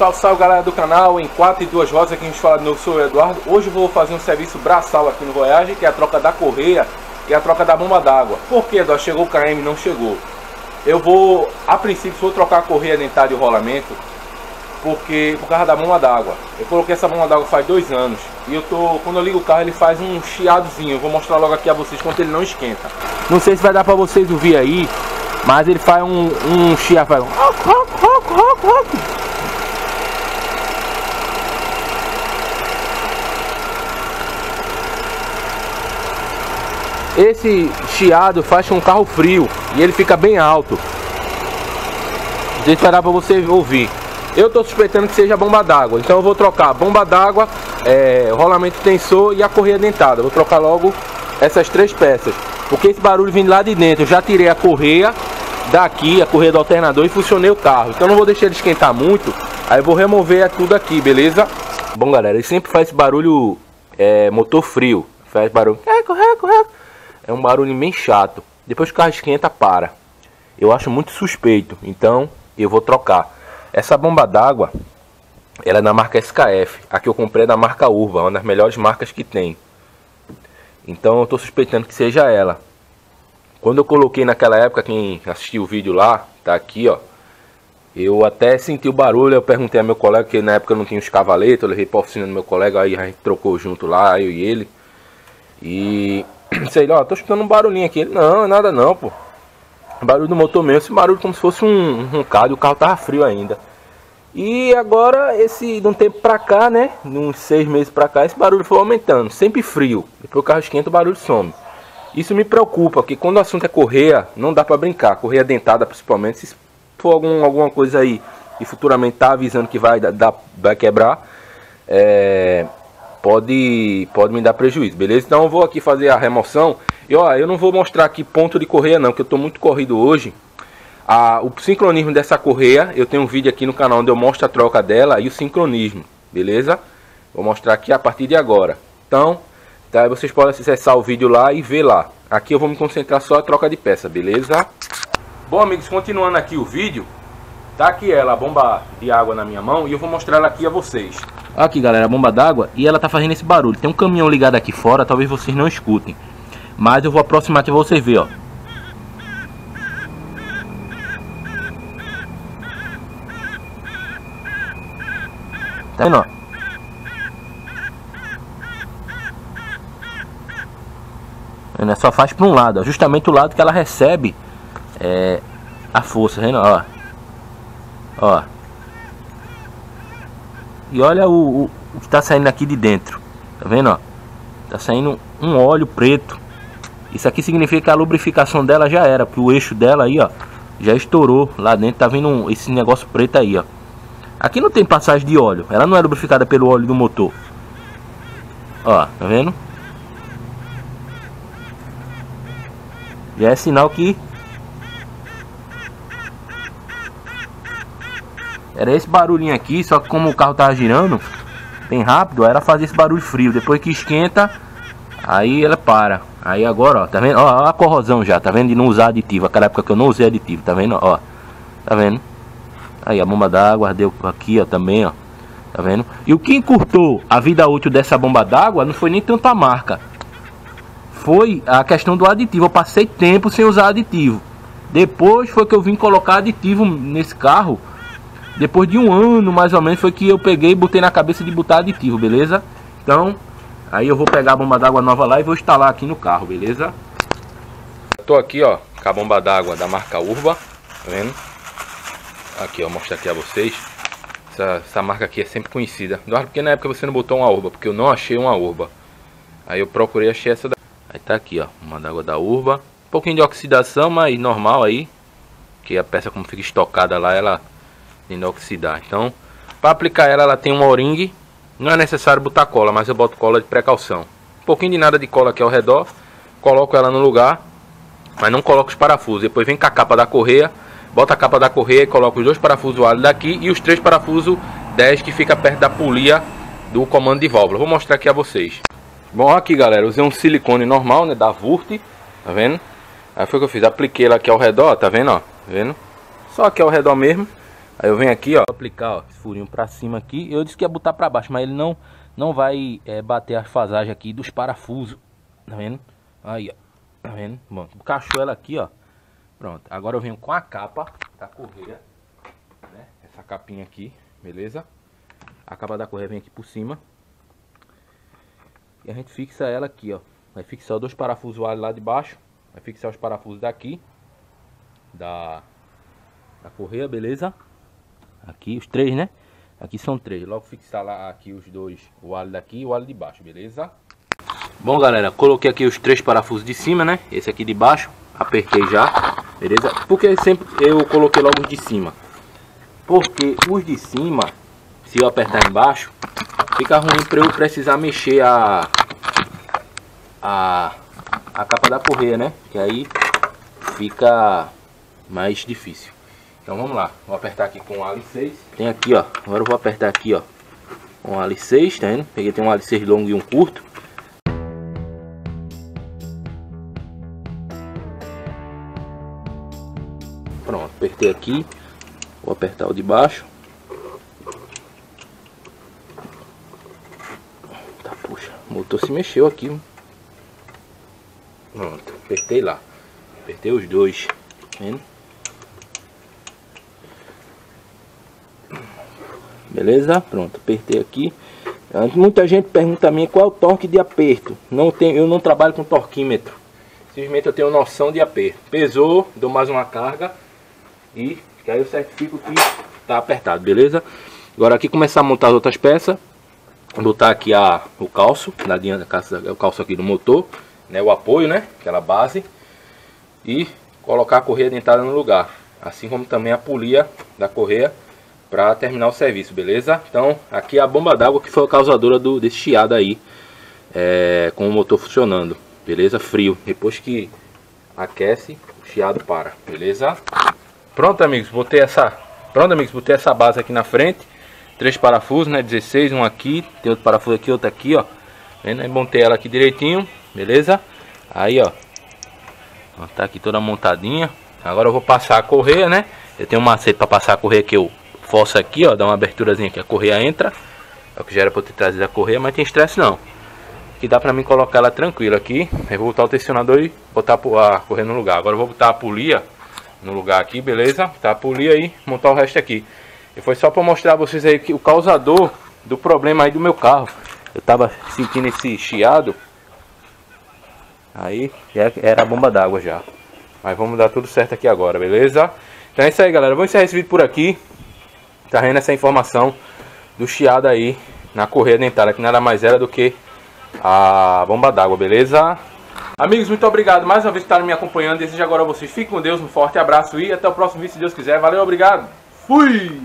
Salve, salve galera do canal, em 4 e 2 rodas, aqui a gente fala de novo, sou o Eduardo. Hoje eu vou fazer um serviço braçal aqui no Voyage, que é a troca da correia e a troca da bomba d'água. Por que, Eduardo? Chegou o KM, não chegou. Eu vou, a princípio, vou trocar a correia dentada e o rolamento, porque por causa da bomba d'água. Eu coloquei essa bomba d'água faz 2 anos, e quando eu ligo o carro ele faz um chiadozinho. Eu vou mostrar logo aqui a vocês quanto ele não esquenta. Não sei se vai dar pra vocês ouvir aí, mas ele faz um chiado, faz um... Esse chiado faz com um carro frio e ele fica bem alto. Deixa eu esperar para você ouvir. Eu estou suspeitando que seja a bomba d'água, então eu vou trocar a bomba d'água, rolamento tensor e a correia dentada. Vou trocar logo essas 3 peças, porque esse barulho vem lá de dentro. Eu já tirei a correia daqui, a correia do alternador, e funcionei o carro. Então não vou deixar ele esquentar muito. Aí eu vou remover tudo aqui, beleza? Bom galera, ele sempre faz esse barulho motor frio. Faz barulho. É um barulho bem chato. Depois que o carro esquenta, para. Eu acho muito suspeito, então eu vou trocar. Essa bomba d'água, ela é da marca SKF. A que eu comprei é da marca Urba, uma das melhores marcas que tem. Então eu tô suspeitando que seja ela. Quando eu coloquei naquela época, quem assistiu o vídeo lá, tá aqui ó, eu até senti o barulho. Eu perguntei a meu colega, que na época eu não tinha os cavaletes. Eu levei pra oficina do meu colega, aí a gente trocou junto lá, eu e ele. E... sei lá, tô escutando um barulhinho aqui. Ele, não, é nada não, pô. Barulho do motor mesmo. Esse barulho como se fosse um roncado. O carro tava frio ainda. E agora, de um tempo pra cá, né, uns 6 meses pra cá, esse barulho foi aumentando. Sempre frio. Depois o carro esquenta, o barulho some. Isso me preocupa, porque quando o assunto é correia, não dá pra brincar. Correia dentada principalmente. Se for alguma coisa aí e futuramente tá avisando que vai quebrar, pode me dar prejuízo, beleza? Então eu vou aqui fazer a remoção. E ó, eu não vou mostrar aqui ponto de correia não, porque eu tô muito corrido hoje. O sincronismo dessa correia, eu tenho um vídeo aqui no canal onde eu mostro a troca dela e o sincronismo, beleza? Vou mostrar aqui a partir de agora. Então, tá, vocês podem acessar o vídeo lá e ver lá. Aqui eu vou me concentrar só a troca de peça, beleza? Bom amigos, continuando aqui o vídeo. Tá aqui ela, a bomba de água na minha mão, e eu vou mostrar ela aqui a vocês. Aqui galera, a bomba d'água, e ela tá fazendo esse barulho. Tem um caminhão ligado aqui fora, talvez vocês não escutem, mas eu vou aproximar aqui pra vocês verem, ó. Tá vendo, ó? Ela só faz para um lado, ó, justamente o lado que ela recebe a força, tá vendo, ó? Ó. E olha o que tá saindo aqui de dentro. Tá vendo, ó? Tá saindo um óleo preto. Isso aqui significa que a lubrificação dela já era, porque o eixo dela aí, ó, já estourou lá dentro. Tá vendo esse negócio preto aí, ó. Aqui não tem passagem de óleo. Ela não é lubrificada pelo óleo do motor. Ó, tá vendo? Já é sinal que era esse barulhinho aqui, só que como o carro tava girando bem rápido, ela fazia esse barulho frio. Depois que esquenta, aí ela para. Aí agora, ó, tá vendo? Ó, a corrosão já, tá vendo? De não usar aditivo. Aquela época que eu não usei aditivo, tá vendo? Ó, tá vendo? Aí a bomba d'água deu aqui, ó, também, ó. Tá vendo? E o que encurtou a vida útil dessa bomba d'água não foi nem tanto a marca. Foi a questão do aditivo. Eu passei tempo sem usar aditivo. Depois foi que eu vim colocar aditivo nesse carro. Depois de 1 ano, mais ou menos, foi que eu peguei e botei na cabeça de botar aditivo, beleza? Então, aí eu vou pegar a bomba d'água nova lá e vou instalar aqui no carro, beleza? Eu tô aqui, ó, com a bomba d'água da marca Urba, tá vendo? Aqui, ó, vou mostrar aqui a vocês. Essa marca aqui é sempre conhecida. Porque na época você não botou uma Urba, porque eu não achei uma Urba. Aí eu procurei, achei essa daqui. Aí tá aqui, ó, bomba d'água da Urba. Um pouquinho de oxidação, mas normal aí. Que a peça como fica estocada lá, ela tende a oxidar. Então, para aplicar ela tem uma O-ring. Não é necessário botar cola, mas eu boto cola de precaução. Um pouquinho de nada de cola aqui ao redor. Coloco ela no lugar, mas não coloco os parafusos. Depois vem com a capa da correia. Bota a capa da correia e coloco os 2 parafusos válidos daqui e os 3 parafusos 10 que fica perto da polia do comando de válvula. Vou mostrar aqui a vocês. Bom, aqui galera, usei um silicone normal, né, da Vurt, tá vendo? Aí foi o que eu fiz, apliquei ela aqui ao redor, tá vendo, ó, tá vendo? Só aqui ao redor mesmo. Aí eu venho aqui, ó, aplicar, ó, esse furinho pra cima aqui. Eu disse que ia botar pra baixo, mas ele não vai bater a fasagem aqui dos parafusos. Tá vendo? Aí, ó. Tá vendo? Bom, encaixou ela aqui, ó. Pronto. Agora eu venho com a capa da correia, né? Essa capinha aqui, beleza? A capa da correia vem aqui por cima. E a gente fixa ela aqui, ó. Vai fixar os 2 parafusos lá de baixo. Vai fixar os parafusos daqui da correia, beleza? Aqui os 3, né? Aqui são 3. Logo fixar lá aqui os 2, o alho daqui e o alho de baixo, beleza? Bom, galera, coloquei aqui os 3 parafusos de cima, né? Esse aqui de baixo, apertei já, beleza? Porque sempre eu coloquei logo os de cima. Porque os de cima, se eu apertar embaixo, fica ruim para eu precisar mexer a capa da correia, né? Que aí fica mais difícil. Então vamos lá, vou apertar aqui com o Ali6. Tem aqui, ó, agora eu vou apertar aqui, ó, com o Ali6, tá vendo? Peguei, tem um Ali6 longo e um curto. Pronto, apertei aqui. Vou apertar o de baixo. Tá, puxa, o motor se mexeu aqui. Pronto, apertei lá. Apertei os 2, tá vendo? Beleza? Pronto, apertei aqui. Muita gente pergunta a mim qual é o torque de aperto. Eu não trabalho com torquímetro. Simplesmente eu tenho noção de aperto. Pesou, dou mais uma carga e aí eu certifico que tá apertado, beleza? Agora aqui começar a montar as outras peças. Botar aqui o calço, o calço aqui do motor, né? O apoio, né? Aquela base. E colocar a correia dentada no lugar. Assim como também a polia da correia para terminar o serviço, beleza? Então aqui é a bomba d'água que foi a causadora desse chiado aí, com o motor funcionando, beleza? Frio, depois que aquece, o chiado para, beleza? Pronto, amigos, botei essa base aqui na frente. 3 parafusos, né? 16, um aqui, tem outro parafuso aqui, outro aqui, ó. Vendo? Aí montei ela aqui direitinho, beleza? Aí, ó, tá aqui toda montadinha. Agora eu vou passar a correia, né? Eu tenho um macete para passar a correia que eu forço aqui, ó, dá uma aberturazinha que a correia entra. É o que já era para eu ter trazido a correia, mas tem estresse não. Aqui dá para mim colocar ela tranquila aqui. Aí vou botar o tensionador e botar a correia no lugar. Agora eu vou botar a polia no lugar aqui, beleza? Tá a polia aí, montar o resto aqui. E foi só para mostrar a vocês aí que o causador do problema aí do meu carro. Eu tava sentindo esse chiado. Aí era a bomba d'água já. Mas vamos dar tudo certo aqui agora, beleza? Então é isso aí, galera. Vou encerrar esse vídeo por aqui. Tá vendo essa informação do chiado aí na correia dentária, que nada mais era do que a bomba d'água, beleza? Amigos, muito obrigado mais uma vez por estarem me acompanhando. Desejo agora a vocês, fiquem com Deus, um forte abraço e até o próximo vídeo, se Deus quiser. Valeu, obrigado. Fui!